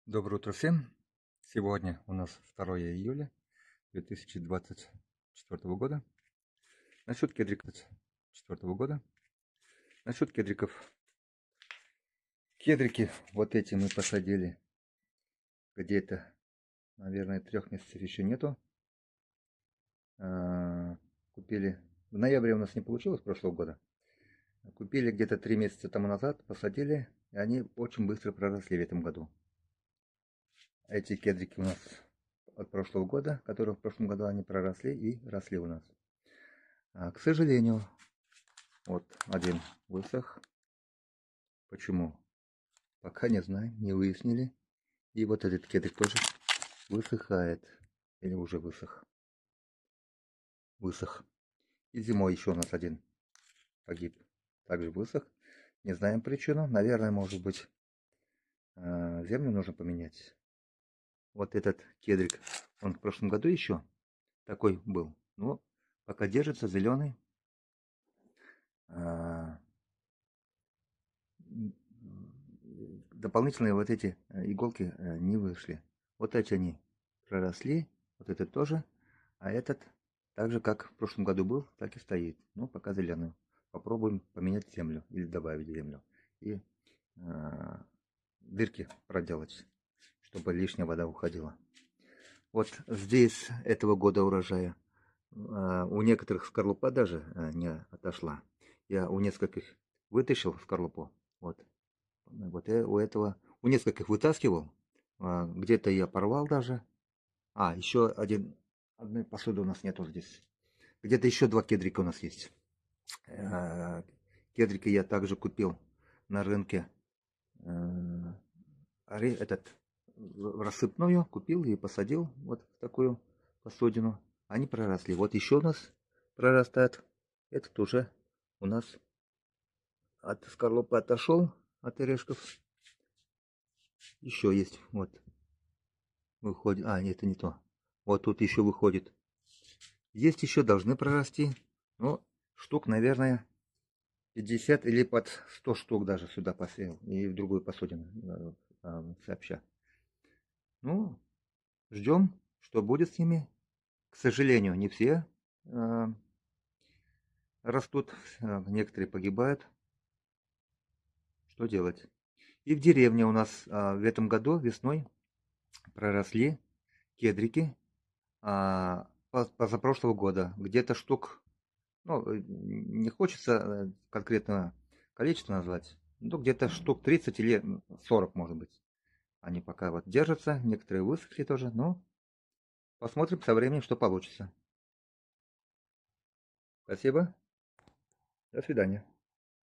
Доброе утро всем! Сегодня у нас 2 июля 2024 года. Насчет кедриков 2024 года. Насчет кедриков. Кедрики вот эти мы посадили где-то, наверное, 3 месяцев еще нету. Купили. В ноябре у нас не получилось прошлого года. Купили где-то 3 месяца тому назад, посадили, и они очень быстро проросли в этом году. Эти кедрики у нас от прошлого года, которые в прошлом году они проросли и росли у нас. К сожалению, вот один высох. Почему? Пока не знаю, не выяснили. И вот этот кедрик тоже высыхает. Или уже высох. Высох. И зимой еще у нас один погиб. Также высох. Не знаем причину. Наверное, может быть, землю нужно поменять. Вот этот кедрик, он в прошлом году еще такой был. Но пока держится, зеленый. Дополнительные вот эти иголки не вышли. Вот эти они проросли, вот этот тоже, а этот так же, как в прошлом году был, так и стоит. Ну, пока зеленый. Попробуем поменять землю или добавить землю. И дырки проделать, чтобы лишняя вода уходила. Вот здесь этого года урожая. У некоторых скорлупа даже не отошла. Я у нескольких вытащил скорлупу. Вот я у этого, у нескольких вытаскивал, где-то я порвал даже. Еще одной посуды у нас нету здесь. Где-то еще 2 кедрика у нас есть. Кедрики я также купил на рынке. Рассыпную купил и посадил вот в такую посудину. Они проросли. Вот еще у нас прорастает. Этот уже у нас от скорлупы отошел, от орешков. Еще есть, вот. Выходит. Нет, это не то. Вот тут еще выходит. Есть еще, должны прорасти. Ну, штук, наверное, 50 или под 100 штук даже сюда посеял. И в другую посудину сообща. Ну, ждем, что будет с ними. К сожалению, не все растут. Некоторые погибают. Что делать? И в деревне у нас в этом году весной проросли кедрики позапрошлого года. Где-то штук, не хочется конкретное количество назвать, но где-то штук 30 или 40, может быть. Они пока вот держатся, некоторые высохли тоже, но посмотрим со временем, что получится. Спасибо. До свидания.